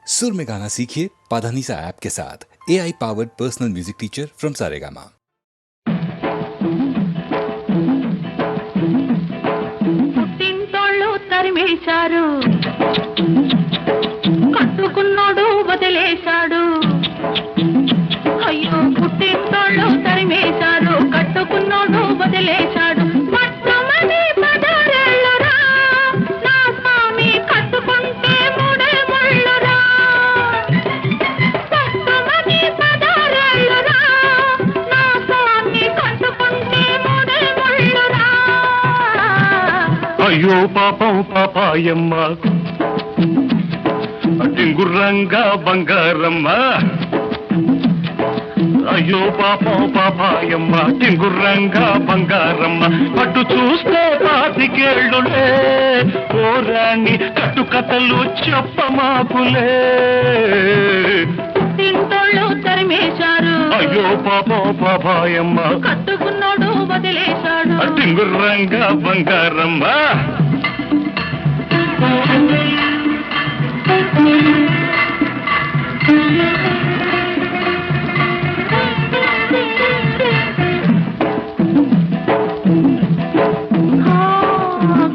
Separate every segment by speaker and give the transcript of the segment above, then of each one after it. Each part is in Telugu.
Speaker 1: सुर में गाना सीखिए पाधानीसा ऐप के साथ। AI powered personal music teacher from Saregama.
Speaker 2: పుట్టింటోళ్ళు తరిమేశారు, కట్టుకున్నోడు వదిలేశాడు. అయ్యో పుట్టింటోళ్ళు తరిమేశారు, కట్టుకున్నోడు వదిలేశాడు. మొట్టమొదటి పదారేళ్ళురా, నా స్వామి కట్టుకుంటే మూడే ముళ్ళురా. మొట్టమొదటి పదారేళ్ళురా, నా స్వామి కట్టుకుంటే మూడే ముళ్ళురా.
Speaker 3: అయ్యో పాపం పాపాయమ్మ, టింగుర్రంగా బంగారమ్మ. అయ్యో పాపం పాపాయమ్మ, టింగుర్రంగా బంగారమ్మ. పట్టు చూస్తే పాతికేళ్ళులే, ఓరాణి కట్టుకథలు చెప్పమాకులే.
Speaker 2: పుట్టింటోళ్ళు తరిమేశారు,
Speaker 3: అయ్యో పాపం పాపాయమ్మ,
Speaker 2: కట్టుకున్నాడు వదిలేశాడు.
Speaker 3: టింగుర్రంగా బంగారమ్మ.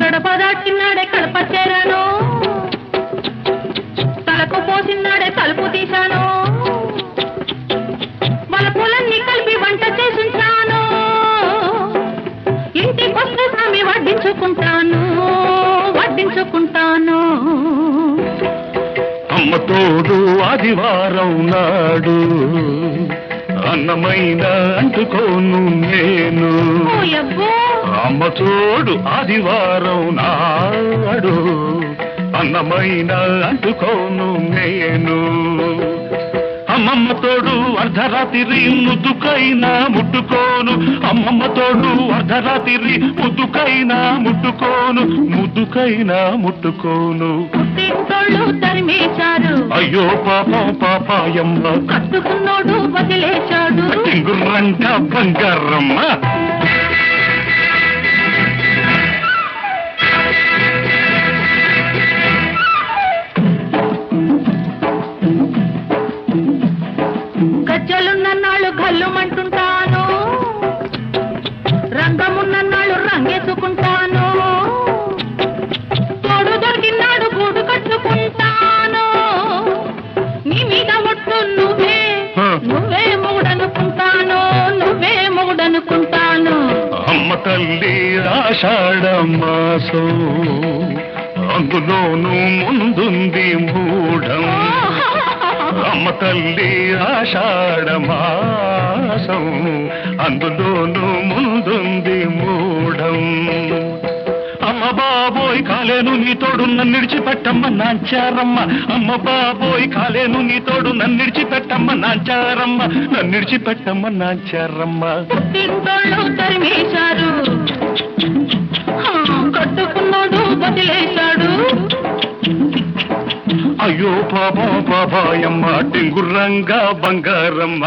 Speaker 2: గడప దాటినాడే కడప చేరాను, తలకు పోసినాడే తలుపు తీశాను. వలపులన్నీ కలిపి వంట చేసుంచాను, ఇంటికొస్తే స్వామి వడ్డించుకుంటాను, వడ్డించుకుంటాను.
Speaker 3: అమ్మ తోడు ఆదివారం నాడు, అన్నమైన అంటుకోను నేను.
Speaker 2: ఓయబ్బో,
Speaker 3: అమ్మ తోడు ఆదివారం నాడు, అన్నమైన అంటుకోను నేను. అమ్మమ్మ తోడు అర్ధరాత్రి ముద్దుకైనా ముట్టుకోను, అమ్మమ్మ తోడు అర్ధరాత్రి ముద్దుకైనా ముట్టుకోను, ముద్దుకైనా ముట్టుకోను.
Speaker 2: పుట్టింటోళ్ళు తరిమేశారు,
Speaker 3: అయ్యో పాపం పాపాయమ్మ,
Speaker 2: కట్టుకున్నోడు వదిలేశాడు.
Speaker 3: టింగుర్రంగా బంగారమ్మ.
Speaker 2: గజ్జలున్నన్నాళ్ళు గల్లుమంటుంటాను, రంగమున్నన్నాళ్ళు రంగేసుకుంటాను. తోడు దొరికినాడు గూడు కట్టుకుంటాను. నీ మీద ఒట్టు నువ్వే, నువ్వే మొగుడనుకుంటాను, నువ్వే మొగుడనుకుంటాను.
Speaker 3: అమ్మ తల్లి ఆషాఢ మాసం, అందులోనూ ముందుంది మూఢం. అమ్మ తల్లి ఆషాఢ మాసం, అందులోనూ ముందుంది మూఢం. అమ్మ బాబోయ్ కాలేను నీ తోడు నన్ను విడిచిపెట్టమ్మ నాంచారమ్మ. అమ్మ బాబోయ్ కాలేను నీ తోడు నన్ను విడిచిపెట్టమ్మ నాంచారమ్మ, నన్ను విడిచిపెట్టమ్మ నాంచారమ్మ.
Speaker 2: పుట్టింటోళ్ళు తరిమేశారు, కట్టుకున్నాడు వదిలేశాడు.
Speaker 3: అయ్యో పాపం పాపాయమ్మ, టింగుర్రంగా బంగారమ్మ.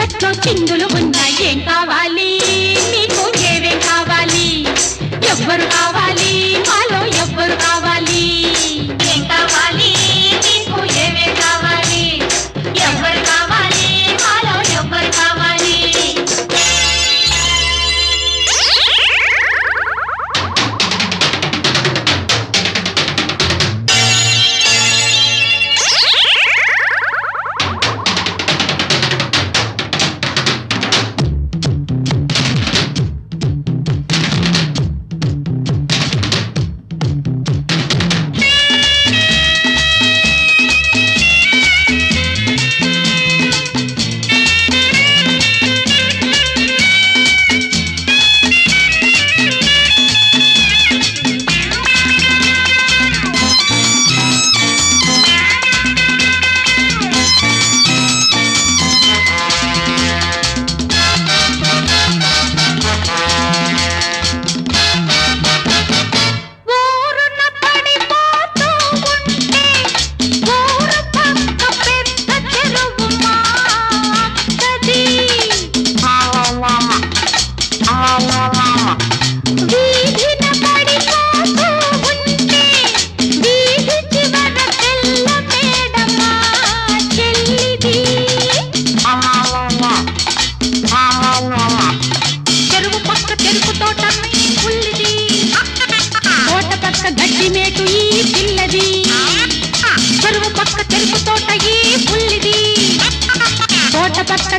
Speaker 2: చీకట్లో చిందులు ఉన్నాయి ఏం కావాలి మీకు ఏవేం కావాలి ఎవ్వరు కావాలి మాలో ఎవ్వరు కావాలి ఏం కావాలి మీకు ఏవేం కావాలి ఎవ్వరు కావాలి మాలో ఎవ్వరు కావాలి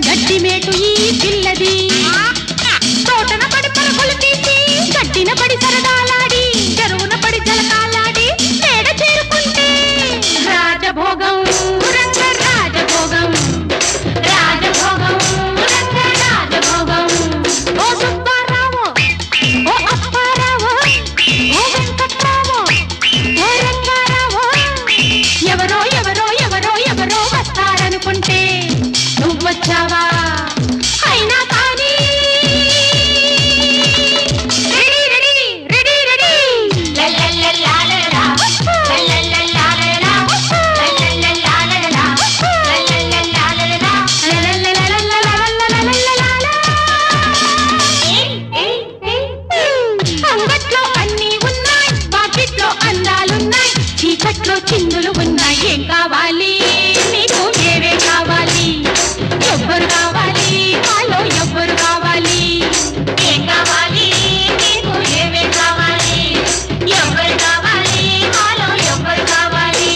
Speaker 2: గడ్డి మేటు ఈ పిల్లది తోటన పడి పరుగులు తీసి గడ్డిన పడి సరదాలాడి చెరువున పడి జలకాలాడి మేడ చేరుకుంటే రాజభోగం రంగ రాజభోగం రాజభోగం రంగ రాజభోగం ఓ సుబ్బారావు ఓ అప్పారావు ఓ వెంకట్రావు ఓ రంగారావు ఎవరో ఎవరో ఎవరో ఎవరో వస్తారనుకుంటే వచ్చావా అయినా కానీ రెడీ రెడీ రెడీ రెడీ లల్లల్లల్లాలలా లల్లల్లల్లాలలా లల్లల్లల్లాలలా లల్లల్లల్లాలలా లల్లల్లల్లాలలా అంగట్లో అన్నీ ఉన్నాయి బాకెట్లో అందాలున్నాయి చీకట్లో చిందులు ఉన్నాయి ఏం కావాలి మీకు ఏవే కావాలి ఎవ్వరు కావాలి మాలో ఎవ్వరు కావాలి ఏం కావాలి మీకు ఏమే కావాలి ఎవ్వరు కావాలి మాలో ఎవ్వరు కావాలి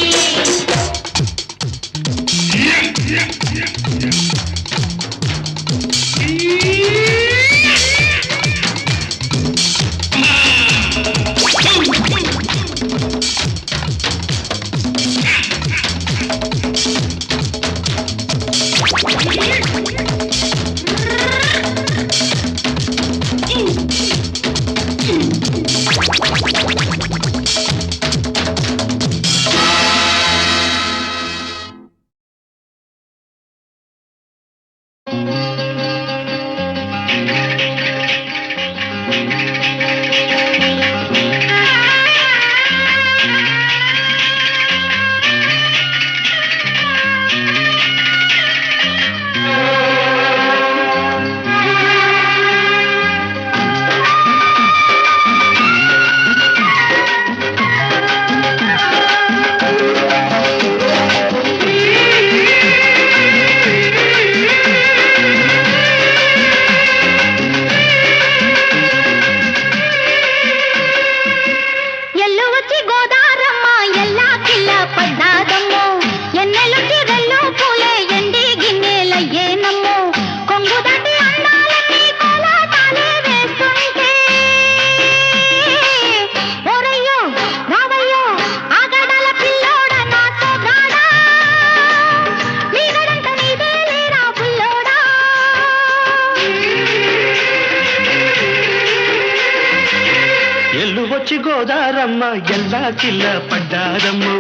Speaker 3: వచ్చి గోదారమ్మ ఎల్లా కిల్ల పడ్డారమ్ము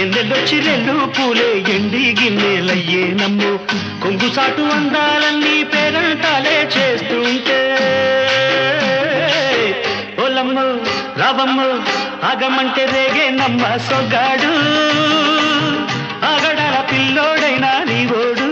Speaker 3: ఎన్నెల్లొచ్చి రెల్లు పూలే ఎండి గిన్నెలయ్యేనమ్ము కొంగు సాటు అందాలన్నీ పేరంటాలే చేస్తుంటే ఓలమ్ము రావమ్ము ఆగమంటే రేగేనమ్మ సొగ్గాడు ఆగడాల పిల్లోడైనా నీ ఓడు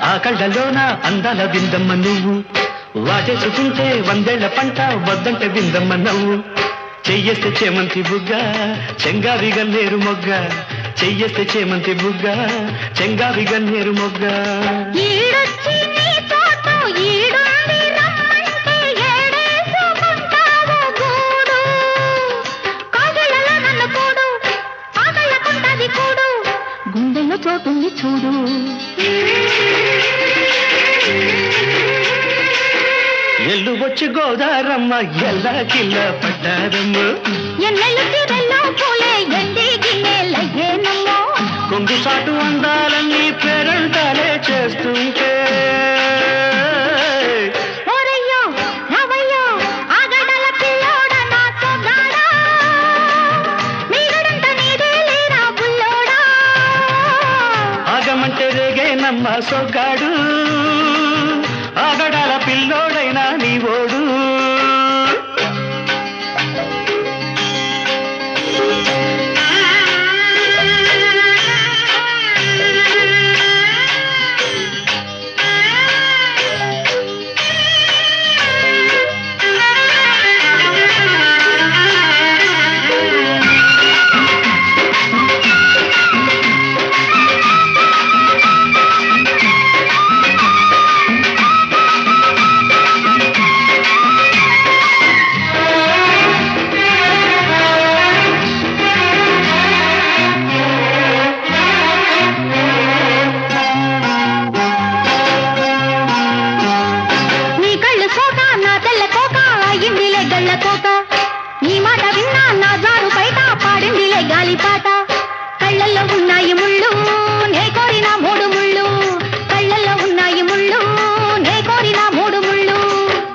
Speaker 3: ఆ కళ్ళలోన అందాల విందమ్మ నువ్వు వాటేసుకుంటే 100 పంట వద్దంటే విందమ్మ నవ్వు చెయ్యేస్తే చేమంతి బుగ్గ చెంగావి గన్నేరు మొగ్గ చెయ్యేస్తే చేమంతి బుగ్గ చెంగావి గన్నేరు మొగ్గ
Speaker 2: ఈడొచ్చి నీ తోట ఈడుండి రమ్మంటే ఏడేసుకుంటావో గూడు కాజలలో నన్ను కూడు ఆగళ్ళకుంటది కూడు గుండెల్లో చోటుంది చూడు
Speaker 3: ఎల్లు వచ్చి గోదారమ్మ ఎల్లా కిల్ల పడ్డారమ్మ
Speaker 2: ఎన్నెల్లు తీరెల్లో పూలే ఎండి గిన్నెలయ్యేనమ్మో
Speaker 3: కొంగు సాటు అందాలన్నీ పేరంటాలే చేస్తుంటే
Speaker 2: ఓరయ్యో రవయ్యో ఆగడల పిల్లోడ నా సొగాడా మీగడంత నీదే లేరా బుల్లోడా
Speaker 3: ఆగమంటే రేగేనమ్మ సొగ్గాడు ఆగడాల పిల్లోడైనా నీ ఓడు
Speaker 2: నీ మాట విన్నా నా జారు బయట పాడిందిలే గాలిపాట కళ్ళల్లో ఉన్నాయి ముళ్ళు నే కోరిన 3 ముళ్ళు కళ్ళల్లో ఉన్నాయి ముళ్ళు నే కోరిన 3 ముళ్ళు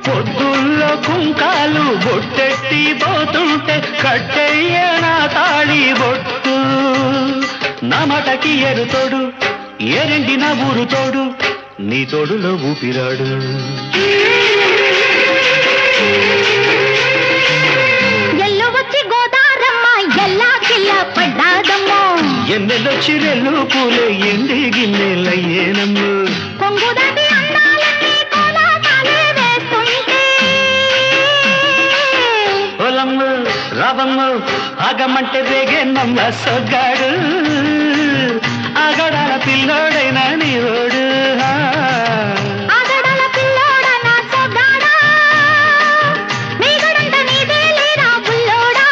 Speaker 3: పొద్దుల్లో కుంకాలు బొట్టెట్టి పోతుంటే కట్టెయ్య నా తాళి బొట్టు నా మాటకి ఎరుతోడు ఏరెండి నా ఊరు తోడు నీ తోడులో ఊపిరాడు ఎన్నెలొచ్చి రెల్లు పూలే ఎండి గిన్నెలయ్యేనమ్మ
Speaker 2: కొంగు దాటి అందాలన్నీ కోలాటాలే వేస్తుంటే
Speaker 3: పొలమ్మ రావమ్మ ఆగమంటే రేగేనమ్మ సొగ్గాడు ఆగడాల పిల్లోడైనా నీ రోడు
Speaker 2: ఆగడాల పిల్లోడ నా సొగ్గాడా మీగడంత నీదే లేరా బుల్లోడా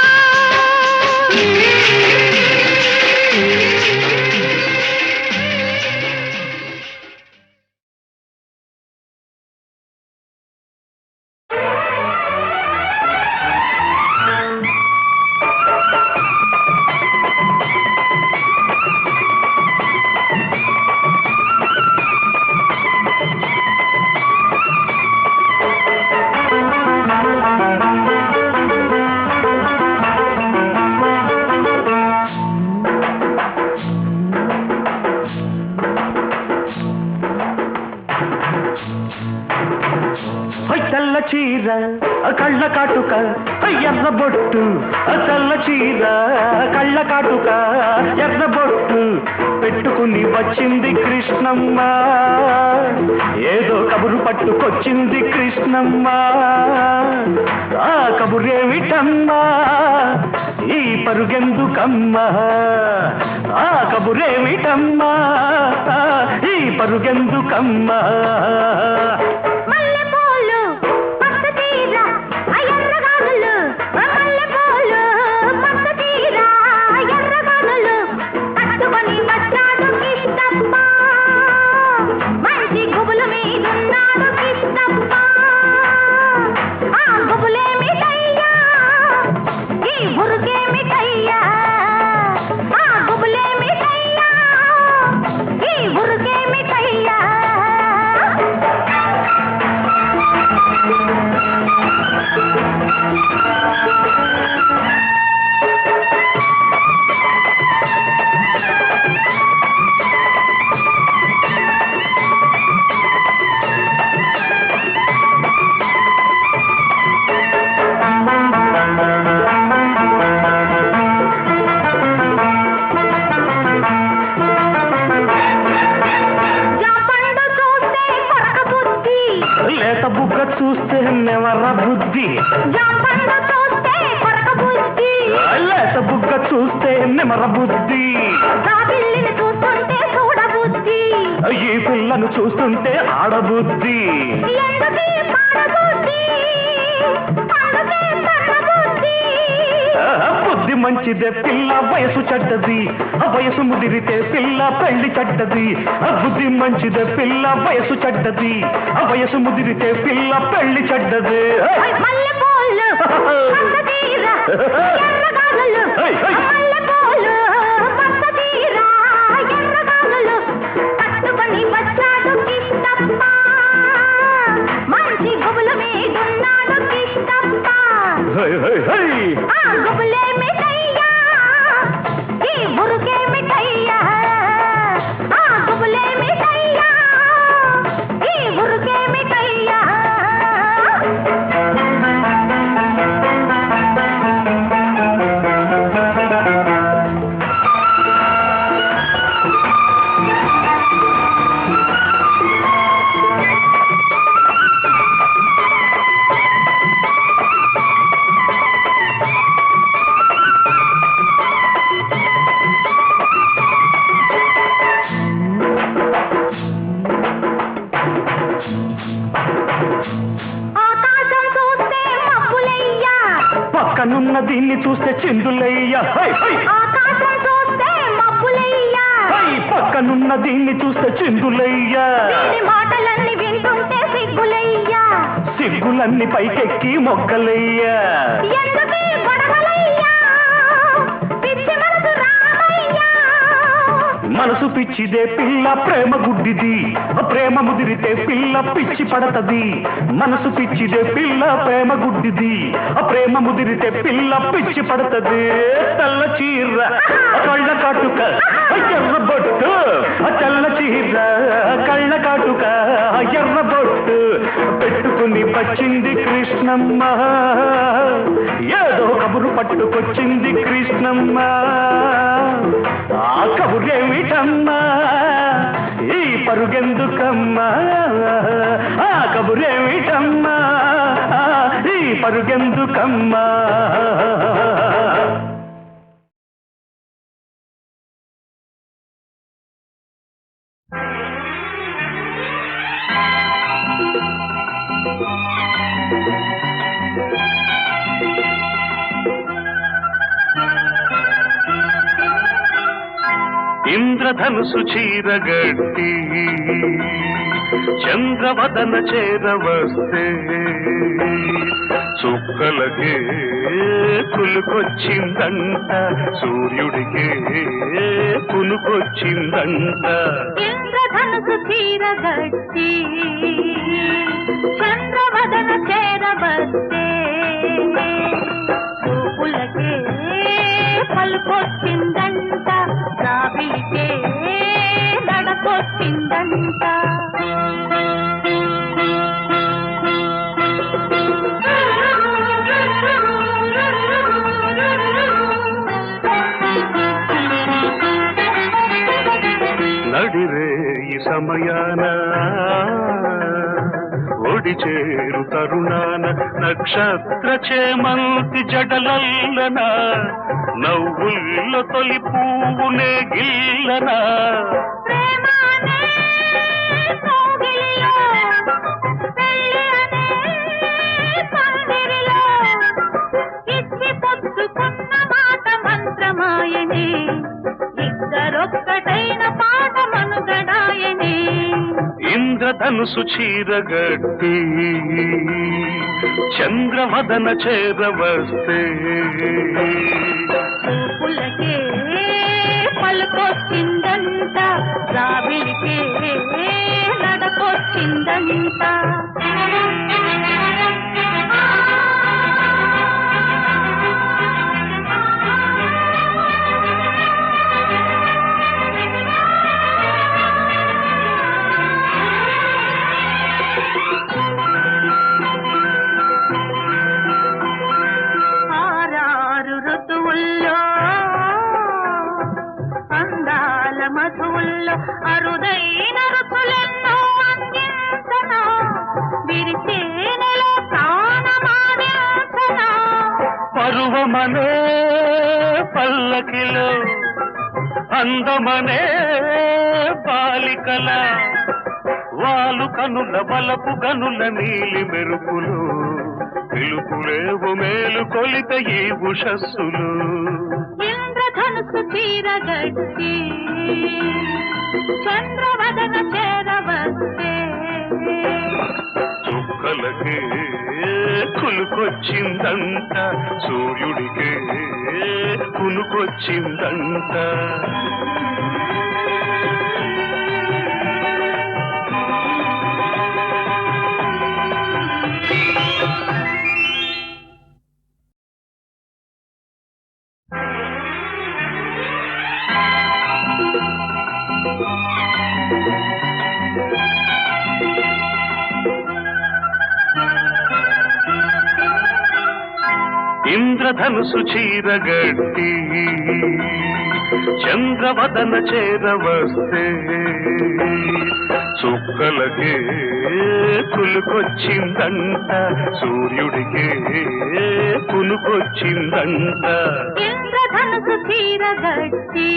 Speaker 3: తెల్ల చీర కళ్ళ కాటుక ఎర్ర బొట్టు తెల్ల చీర కళ్ళ కాటుక ఎర్ర బొట్టు పెట్టుకుని వచ్చింది కృష్ణమ్మ ఏదో కబురు పట్టుకొచ్చింది కృష్ణమ్మ ఆ కబురేమిటమ్మా ఈ పరుగెందుకమ్మా ఆ కబురేమిటమ్మా ఈ పరుగెందుకమ్మా నెవర బుద్ధి
Speaker 2: జాంపండు చూస్తే కొరక బుద్ధి
Speaker 3: లేత బుగ్గ చూస్తే నెమర బుద్ధి
Speaker 2: పిల్లిని చూస్తుంటే చూడ బుద్ధి
Speaker 3: ఈ పిల్లను చూస్తుంటే ఆడబుద్ధి
Speaker 2: ఎందుకీ పాడబుద్ధి అందుకే పడబుద్ధి
Speaker 3: బుద్ధి మంచిదే పిల్ల వయసు చెడ్డది వయసు ముదిరితే పిల్ల పెళ్లి చెడ్డది బుద్ధి మంచిదే పిల్ల వయసు చెడ్డది వయసు ముదిరితే పిల్ల పెళ్లి చెడ్డది
Speaker 2: మల్లెపూలు మసదీర ఎర్రగాలులు మల్లెపూలు మసదీర ఎర్రగాలులు పట్టుకొని వచ్చాడు కిష్టప్ప మంచి గుబుల మీదున్నాడు కిష్టప్ప ఆ గుబులే మిఠయ్యా ఈ మురుకే మిఠయ్యా ఆ గుబులే మిఠయ్యా ఈ మురుకే మిఠయ్యా
Speaker 3: పక్కనున్న దీన్ని చూస్తే చిందులయ్యా
Speaker 2: ఆకాశం చూస్తే మబ్బులయ్యా
Speaker 3: పక్కనున్న దీన్ని చూస్తే చిందులయ్యా
Speaker 2: వీడి మాటలన్నీ వింటుంటే సిగ్గులయ్యా
Speaker 3: సిగ్గులన్నీ పైకెక్కి మొగ్గలయ్యా
Speaker 2: ఎందుకీ గొడవలయ్యా పిచ్చి మనసు రామయ్యా
Speaker 3: మనసు పిచ్చిదే పిల్ల ప్రేమ గుడ్డిది ప్రేమ ముదిరితే పిల్ల పిచ్చి పడతది మనసు పిచ్చిదే పిల్ల ప్రేమ గుడ్డిది ప్రేమ ముదిరితే పిల్ల పిచ్చి పడతది తెల్ల చీర కళ్ళ కాటుక ఎర్ర బొట్టు తెల్ల చీర కళ్ళ కాటుక ఎర్ర బొట్టు పెట్టుకుని వచ్చింది కృష్ణమ్మ ఏదో కబురు పట్టుకొచ్చింది కృష్ణమ్మ ఆ కబురేమిటమ్మా ఈ పరుగెందుకమ్మా ఆ కబురేమిటమ్మా ఈ పరుగెందుకమ్మా ఇంద్రధనుసు చీరగట్టి చంద్రవదన చేరవస్తే చుక్కలకే కులుకొచ్చిందంట సూర్యుడికే కునుకొచ్చిందంట
Speaker 2: ఇంద్రధనుసు చీరగట్టి చంద్రవదన చేరవస్తే చూపులకే పలుకొచ్చిందంట రావికే నడకొచ్చిందంట
Speaker 3: నడిరే ఈ సమయాన ఒడి చేరు తరుణాన నక్షత్ర చేమంతి జడలల్లన నవ్వుల్లో తొలి పువ్వునే గిల్లనా ఇంద్రధనుసు చీరగట్టి చంద్రవదన చేరవస్తే
Speaker 2: పులకే పలుకొచ్చిందంట రావిలికే నడకొచ్చిందంట మధువుల్లో అరుదైన రుచులెన్నో అందించనా
Speaker 3: పరువమనే పల్లకిలో అందమనే బాలికల వాలు కనుల బలపు గనుల నీలి మెరుపులు పిలుపులేవు మేలు కొలిత ఈ ఉషస్సులు
Speaker 2: ఇంద్రధనుసు చీరగట్టి చంద్రవదన చేరవస్తే
Speaker 3: చుక్కలకే కులుకొచ్చిందంట సూర్యుడికే కునుకొచ్చిందంట ఇంద్రధనుసు చీరగట్టి చంద్రవదన చేరవస్తే చుక్కలకే కులుకొచ్చిందంట సూర్యుడికే కునుకొచ్చిందంట
Speaker 2: ఇంద్రధనుసు చీరగట్టి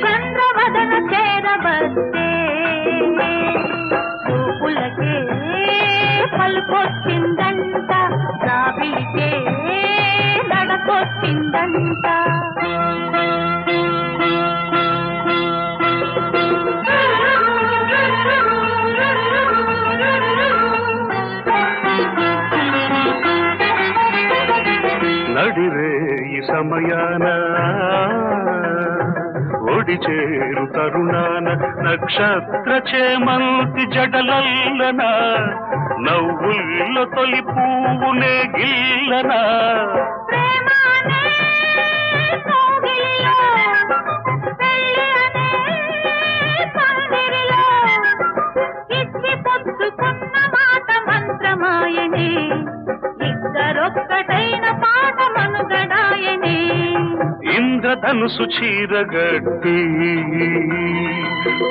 Speaker 2: చంద్రవదన చేరవస్తే చూపులకే పలుకొచ్చిందంట రావిలికే నడకొచ్చిందంట
Speaker 3: నడిరే ఈ సమయాన ఒడి చేరు తరుణాన నక్షత్ర చేమంతి జడలల్లన నవ్వుల్లో తొలి పువ్వునే గిల్లనా ఇంద్రధనుసు చీరగట్టి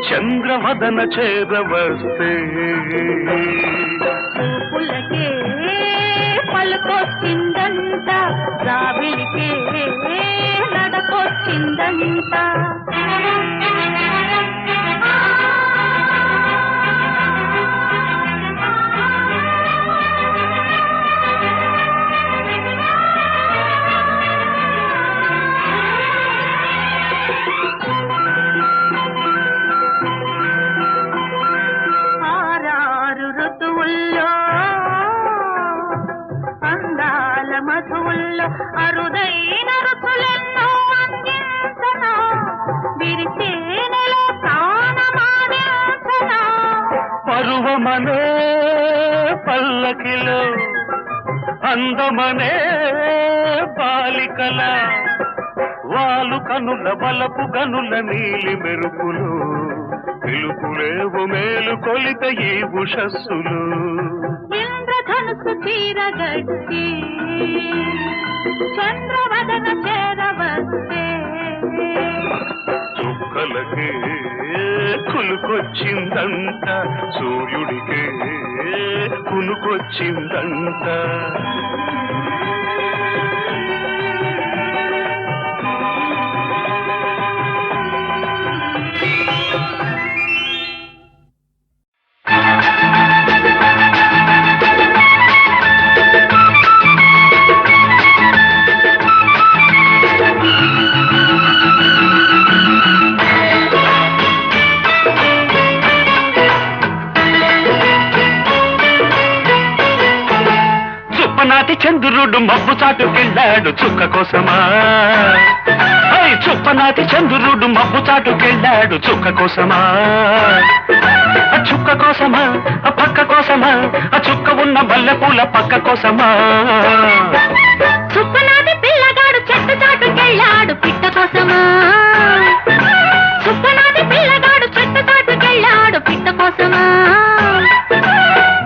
Speaker 3: చంద్రవదన చేరవస్తే
Speaker 2: పులకే పలుకొచ్చిందంట రావిలికే నడకొచ్చిందంట మధువుల్లో అరుదైన రుచులెన్నో అందించనా విరిచేనెలో ప్రాణమాదించనా
Speaker 3: పరువమనే పల్లకిలో అందమనే బాలికల వాలు కనుల బలపు గనుల నీలి మెరుపులు పిలుపులేవు మేలు కొలిత ఈ ఉషస్సులు
Speaker 2: ఇంద్రధనుసు చీరగట్టి చంద్రవదన చేరవస్తే
Speaker 3: చుక్కలకే కులుకొచ్చిందంట సూర్యుడికే కునుకొచ్చిందంట చుప్పనాటి చంద్రుడు మబ్బు చాటుకెళ్ళాడు చుక్క కోసమా చుప్పనాటి చంద్రుడు మబ్బు చాటుకెళ్ళాడు చుక్క కోసమా చుక్క కోసమా పక్క కోసమా చుక్క ఉన్న మల్లెపూల పక్క కోసమా
Speaker 2: చుప్పనాటి పిల్లగాడు చెట్టు చాటుకెళ్ళాడు పిట్ట కోసమా చుప్పనాటి పిల్లగాడు చెట్టు చాటుకెళ్ళాడు పిట్ట కోసమా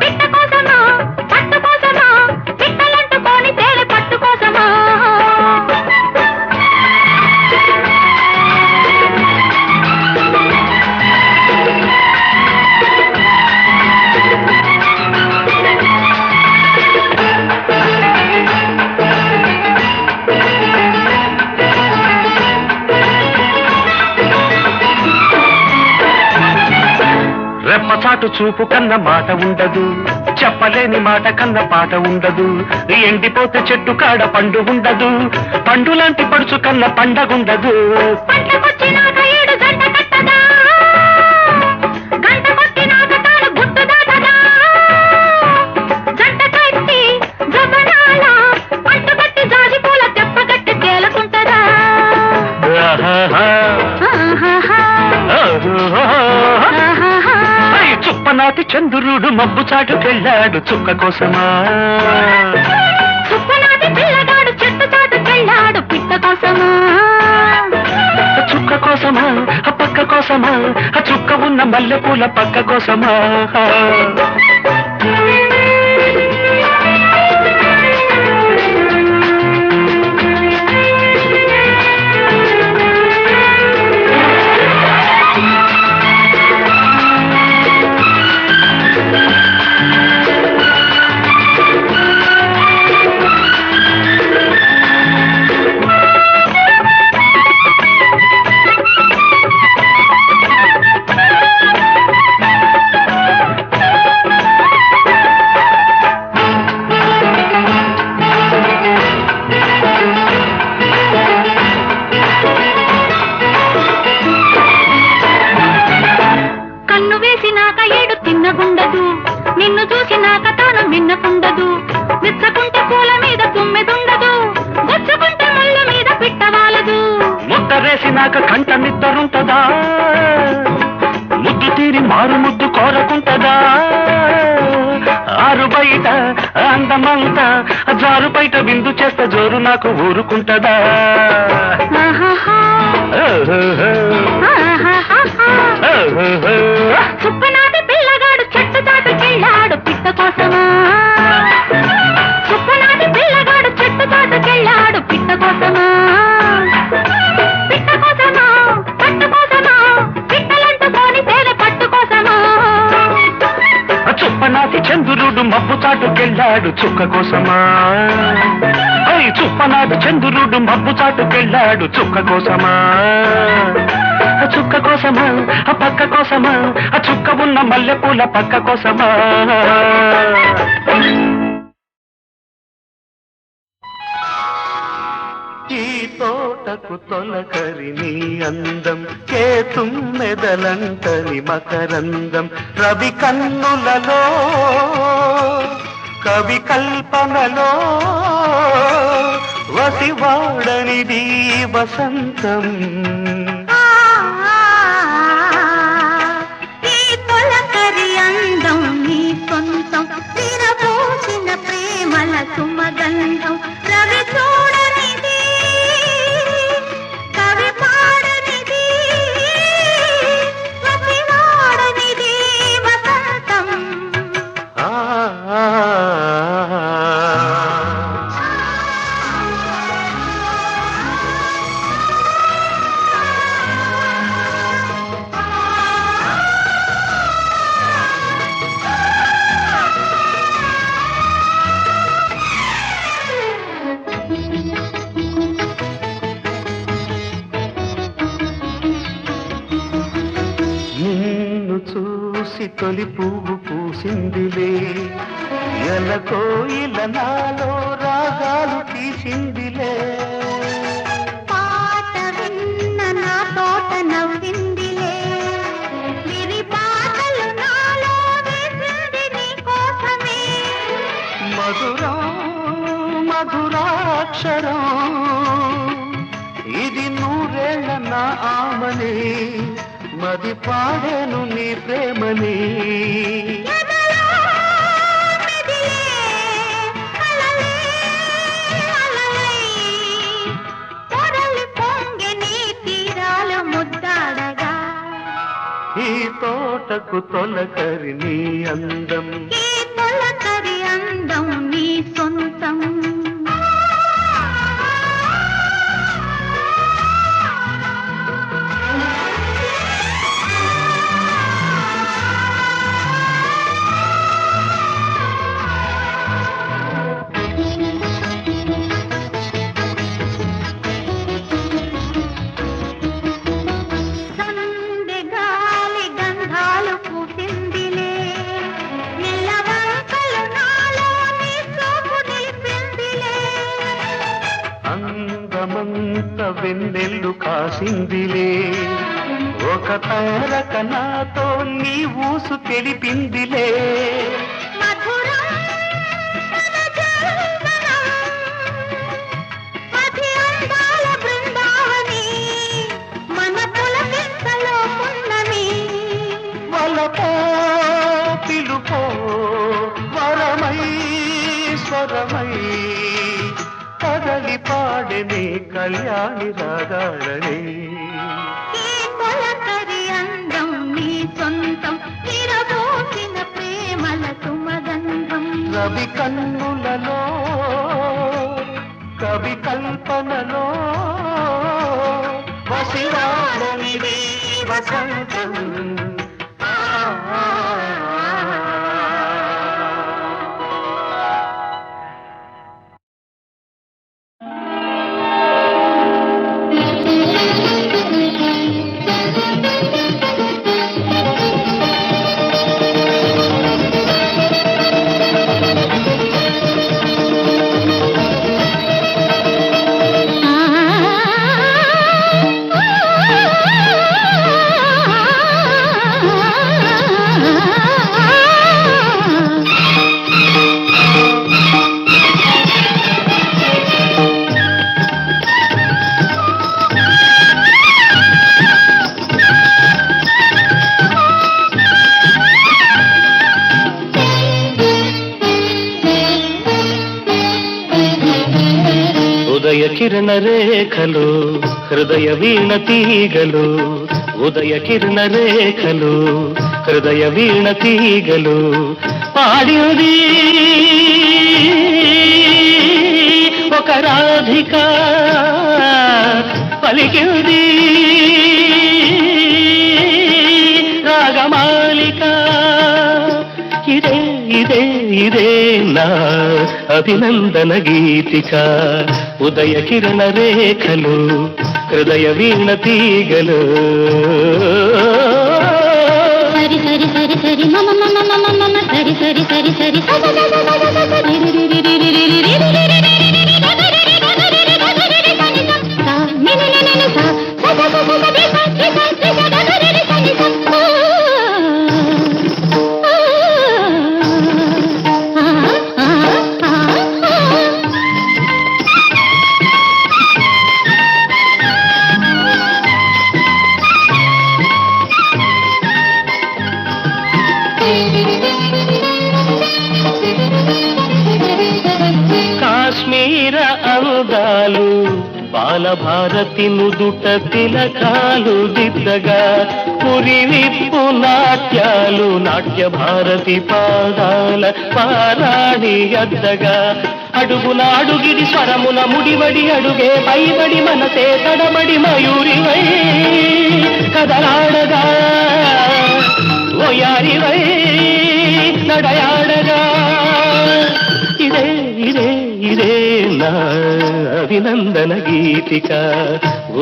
Speaker 2: పిట్ట కోసమా పట్టు కోసమా పిట్టలంటుకొని తేలి పట్టు కోసమా
Speaker 3: రెప్పచాటు చూపు కన్న మాట ఉండదు, చెప్పలేని మాట కన్న పాట ఉండదు. ఎండిపోతే చెట్టు కాడ పండు ఉండదు, పండు లాంటి పడుచు కన్న పండగుండదు.
Speaker 2: పంటకొచ్చినాక ఏడు గంట కట్టదా, గంట కొట్టినాక తాను గుట్టు దాటదా. జంట కట్టి జబనాల పట్టు కట్టి జాజి పూల తెప్ప కట్టి తేలుకుంటదా.
Speaker 3: చుప్పనాటి చంద్రుడు మబ్బు చాటుకెళ్ళాడు చుక్క కోసమా.
Speaker 2: చుప్పనాటి పిల్లగాడు చెట్టు చాటుకెళ్ళాడు పిట్ట కోసమా.
Speaker 3: చుక్క కోసమా పక్క కోసమా, చుక్క ఉన్న మల్లెపూల పక్క కోసమా.
Speaker 2: నిన్ను చూసినాక తాను మిన్నకుండదు, మెచ్చకుంటే పూల మీద తుమ్మెదుండదు, గుచ్చుకుంటే ముళ్ళ మీద పిట్టవాలదు.
Speaker 3: ముద్దరేసినాక కంట నిద్దరుంటదా, ముద్దు తీరి మారు ముద్దు కోరకుంటదా. ఆరు బయట అందమంతా జారు బయట విందు చేస్తా జోరు నాకు ఊరుకుంటదా.
Speaker 2: చుప్పనాటి పిల్లగాడు చెట్టు చాటుకెళ్ళాడు పిట్ట కోసమా. చుప్పనాటి పిల్లగాడు చెట్టు చాటుకెళ్ళాడు పిట్ట కోసమా. పిట్ట కోసమా పట్టు కోసమా, పిట్టలంటుకొని తేనె పట్టు కోసమా.
Speaker 3: చుప్పనాటి చంద్రుడు మబ్బు చాటుకెళ్ళాడు చుక్క కోసమా. చుప్పనాటి చంద్రుడు మబ్బు చాటుకెళ్ళాడు చుక్క కోసమా. చుక్క కోసమా పక్క కోసమా, చుక్క ఉన్న మల్లెపూల పక్క కోసమా. ఈ తోటకు తొలకరి నీ అందం, కేతుమ్మెదలంటని మకరందం. రవి కన్నులలో కవి కల్పనలో వసివాడనిది వసంతం.
Speaker 2: ఈ తొలకరి అందం నీ సొంతం, విరబోసిన ప్రేమల సుమగంధం. రవి చూడనిది కవి పాడనిది, వసివాడనిది వసంతం.
Speaker 3: నిన్ను చూసి తొలి పువ్వు పూసిందిలే, ఎలకోయిల నాలో రాగాలు తీసిందిలే.
Speaker 2: పాట విన్న నా తోట నవ్విందిలే, విరి పాటలు నాలో వేసింది నీ కోసమే.
Speaker 3: మధురం మధురాక్షరం ఇది నూరేళ్ల నా ఆమని, మది పాడేను నీ ప్రేమని.
Speaker 2: ఎదలో మెదిలే అలలే అలలై, పొరలి పొంగె నీ తీరాలు ముద్దాడగా.
Speaker 3: ఈ తోటకు తొలకరి నీ అందం,
Speaker 2: ఈ తొలకరి అందం నీ సొంతం. సందె గాలి గంధాలు పూసింది
Speaker 3: వెన్నెల్లు కాసిందిలే ఒక తారక నాతో నీ ఊసు తెలిపిందిలే
Speaker 2: మధురం మన జీవనం, మధి అందాల బృందావని, మన పులకింతలో పున్నమి.
Speaker 3: వలపో పిలుపో వరమై స్వరమై కదలి పాడనే కళ్యాణి రాగాడనే
Speaker 2: ఈ తొలకరి అందం నీ సొంతం, విరబోసిన ప్రేమల సుమగంధం.
Speaker 3: రవి కన్నులలో కవి కల్పనలో వసివాడనిది వసంతం ఉదయ కిరణ రేఖలు హృదయ వీణ తీగలు ఉదయ కిరణ రేఖలు హృదయ వీణ తీగలు పాడింది ఒక రాధిక పలికింది రాగమాలిక ఇదే ఇదే ఇదే నా అభినందన గీతిక ఉదయ కిరణ రేఖలు హృదయ వీణ తీగలు
Speaker 2: సరి సరి సరి సరి మమ మమ మమ మమ సరి సరి సరి సరి
Speaker 3: కాశ్మీర అందాలు బాలభారతి నుదుట తిలకాలు దిద్దగా పురివిప్పు నాట్యాలు నాట్య భారతి పాదాల పారాణి అద్దగా అడుగున అడుగిడి స్వరమున ముడివడి అడుగే పైబడి మనసే తడబడి మయూరివై కదలాడగా ఓయారివై నడయాడగా ఇదే ఇదే ఇదే నా అభినందన గీతిక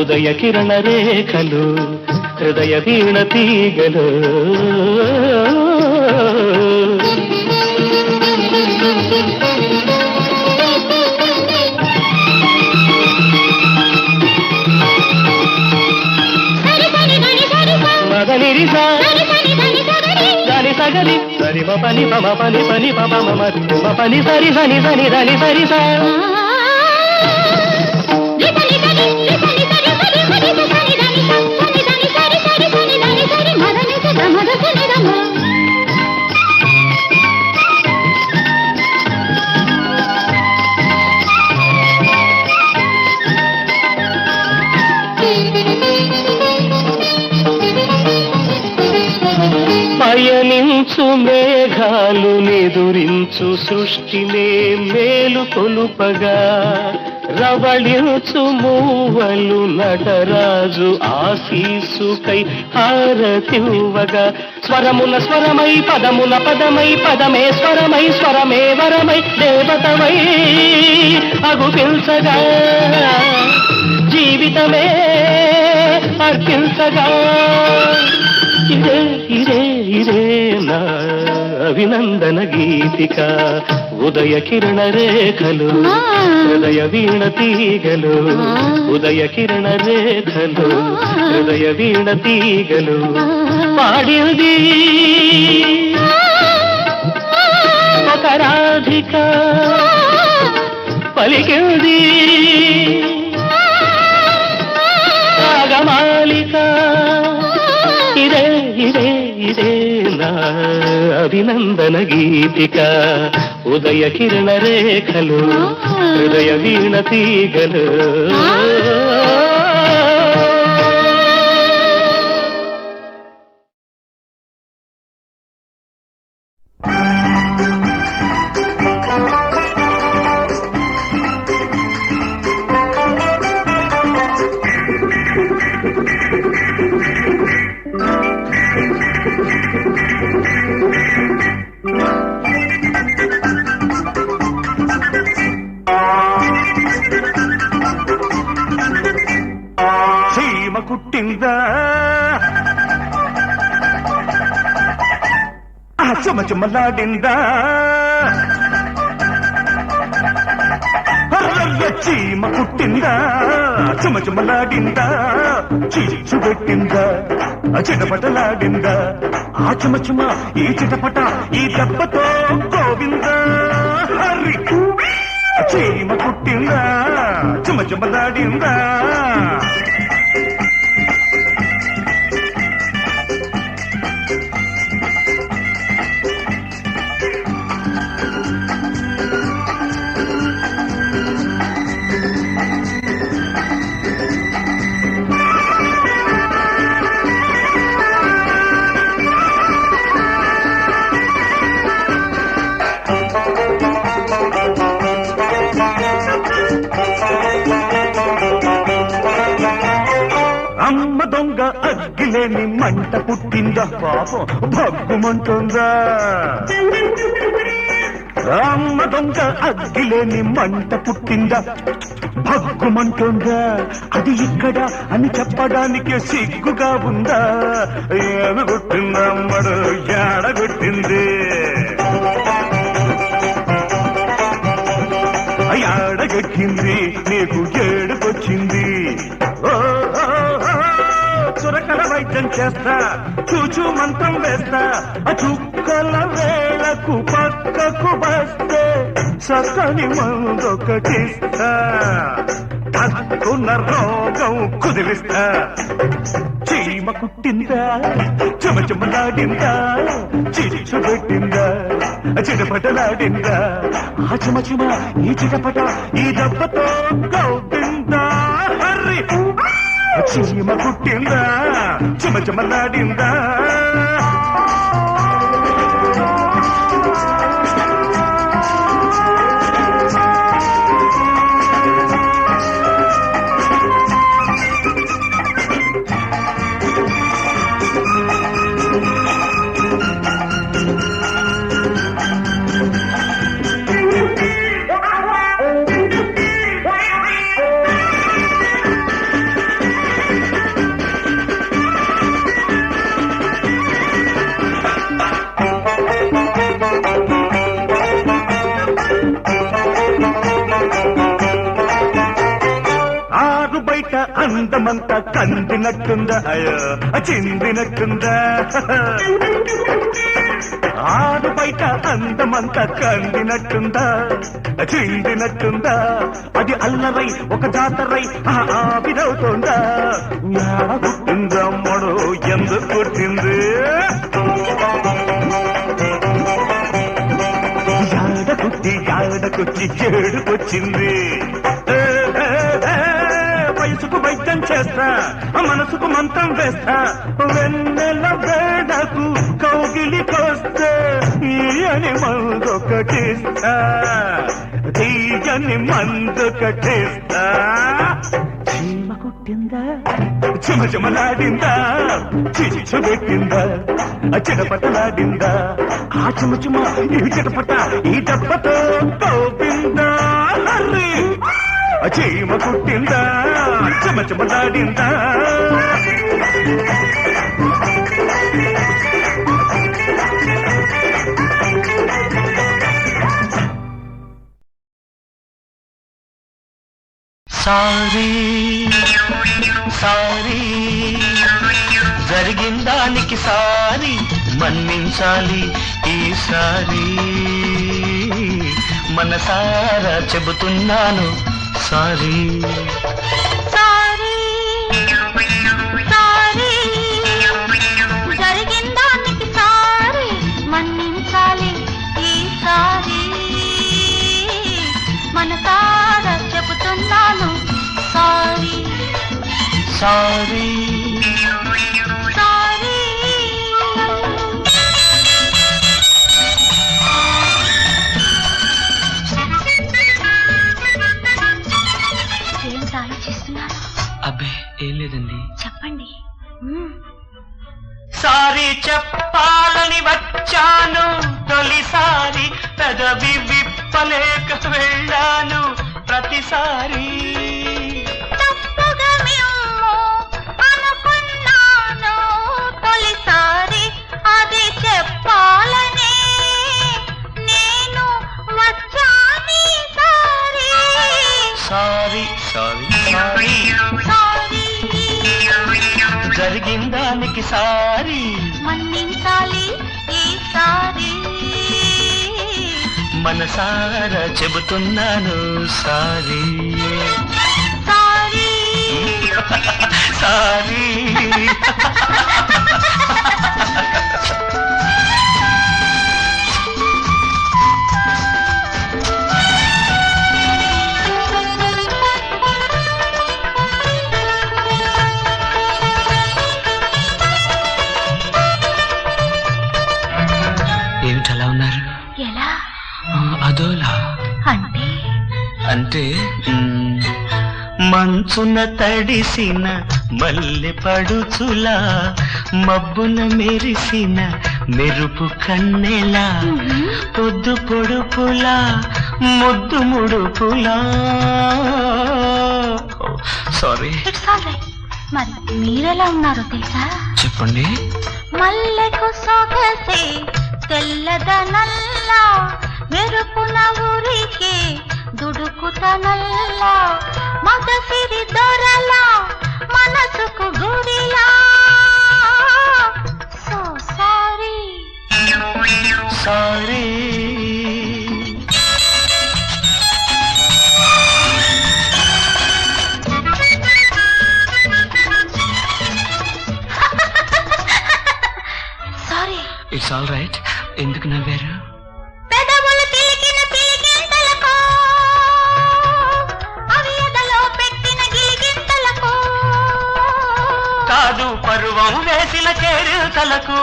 Speaker 3: ఉదయ కిరణ రేఖలు హృదయ వీణ తీగలు మగనిరిసా గని సగరి సరి పని పమ పని పని పమ మమ పని సరి సని సని దని సరి సా పయనించు మేఘాలు నిదురించు సృష్టినే మేలు కొలుపగా రవళించు మూవలు నటరాజు ఆశీసుకై హారతివ్వగా స్వరముల స్వరమై పదముల పదమై పదమే స్వరమై స్వరమే వరమై దేవతమై అగుపించగా జీవితమే అర్పించగా ఇదే ఇదే ఇదే నా అభినందన గీతిక ఉదయ కిరణ రేఖలు హృదయ వీణ తీగలు ఉదయ కిరణ రేఖలు హృదయ వీణ తీగలు పాడింది ఒక రాధిక పలికింది రాగమాలిక ఇదే ఇదే ఇదే నా అభినందన గీతిక ఉదయ కిరణ రేఖలు హృదయ వీణ తీగలు కుట్టిందా చెమచెమలాడిందా చీమ కుట్టిందా చెమచెమలాడిందా చిచ్చు పెట్టిందా చిటపటలాడిందా ఆ చెమచెమ ఈ చిటపట ఈ దెబ్బతో గోవిందా హరి చీమ కుట్టిందా చెమచెమలాడిందా అమ్మ దొంగ అగ్గిలేని మంట పుట్టిందా పాపం భగ్గుమంటుందా అమ్మ దొంగ అగ్గిలేని మంట పుట్టిందా భగ్గుమంటుందా అది ఇక్కడ అని చెప్పడానికి సిగ్గుగా ఉందా ఏమి కొట్టిందా అమ్మడు ఏడగొట్టింది ఏడగొట్టింది నీకు ఏడుకొచ్చింది చురకల వైద్యం చేస్తా చూచూ మంత్రం వేస్తా చుక్కల వేళకు పక్కకు వస్తే సక్కని మందొకటిస్తా తక్కున్న రోగం కుదిరిస్తా చీమ కుట్టిందా చెమచెమలాడిందా చిచ్చు పెట్టిందా చిటపటలాడిందా ఆ చెమచెమ ఈ చిటపట ఈ దెబ్బతో గౌపిందా హరి చీమ కుట్టిందా చెమచెమలాడిందా బయట అందమంతా కందినట్టుందా అయ్యో చిందినట్టుందా ఆరు బయట అందమంతా కందినట్టుందా చిందినట్టుందా అది అల్లరై ఒక జాతరై ఆవిరవుతుందా గుట్టిందమ్మడు ఎందుకు కొట్టింది యాడకొచ్చి చెడుకొచ్చింది వయసుకు వైద్యం చేస్తా మనసుకు మంత్రం వేస్తా వెన్నెల వేడకు కౌగిలికొస్తే ఈయని మందొకటిస్తా తీయని మందొకటిస్తా చీమ కుట్టిందా చెమచెమలాడిందా చిచ్చు పెట్టిందా చిటపటలాడిందా ఆ చెమచుమ ఈ చిటపట ఈ దెబ్బతో గోవిందా హరి చీమ కుట్టిందా చెమచెమలాడిందా సారీ సారీ జరిగిందానికి సారీ మన్నించాలి ఈసారి మనసారా చెబుతున్నాను సారీ
Speaker 2: సారీ సారీ జరిగిందానికి సారీ మన్నించాలి ఈసారి మనసారా చెబుతున్నాను సారీ
Speaker 3: సారీ
Speaker 2: సారీ ఏంటి ఆలోచిస్తున్నారు?
Speaker 3: అబ్బే ఏం లేదండి
Speaker 2: చెప్పండి.
Speaker 3: సారీ చెప్పాలని వచ్చాను తొలిసారి పెదవి విప్పలేక వెళ్ళాను ప్రతిసారి
Speaker 2: తప్పుగా మేము అనుకున్నాను తొలిసారి అది చెప్పాలనే నేను వచ్చాను sorry
Speaker 3: sorry sorry sorry
Speaker 2: sorry
Speaker 3: జరిగిందానికి సారీ
Speaker 2: మన్నించాలి ఈసారి
Speaker 3: మనసారా చెబుతున్నాను సారీ
Speaker 2: సారీ
Speaker 3: సారీ ఏమిటలా ఉన్నారు
Speaker 2: ఎలా
Speaker 3: అదోలా
Speaker 2: అంటే
Speaker 3: అంటే మంచున తడిసిన మల్లె పడుచులా మబ్బున మెరిసిన మెరుపు కన్నెలా పొద్దు పొడుపులా ముద్దు ముడుపులా సారీ
Speaker 2: ఇట్స్ ఆల్ రైట్. మరి మీరెలా ఉన్నారో తెలుసా?
Speaker 3: చెప్పండి
Speaker 2: మల్లెకు సొగసే తెల్లదనల్లా మెరుపున ఊరికే దుడుకుతనల్లా మగసిరి దొరలా మనసుకు గుడిలా so sorry
Speaker 3: sorry
Speaker 2: sorry.
Speaker 3: It's all right ఎందుకు నవ్వారు
Speaker 2: పెదవులు తిలికిన పిలిగింతలకు అవి ఎదలో పెట్టిన గిలిగింతలకు
Speaker 3: కాదు పరువం వేసిన చేరుతలకు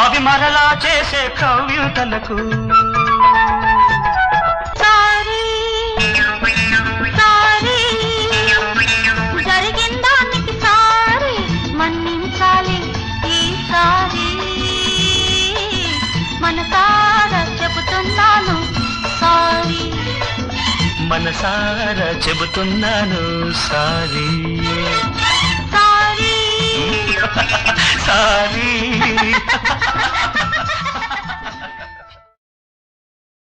Speaker 3: అవి మరలా చేసే కవ్యూతలకు
Speaker 2: సారీ సారీ జరిగిందానికి సారీ మన్నించాలి ఈసారి మనసారా చెబుతున్నాను సారీ
Speaker 3: మనసారా చెబుతున్నాను సారీ
Speaker 2: సారీ
Speaker 3: సారీ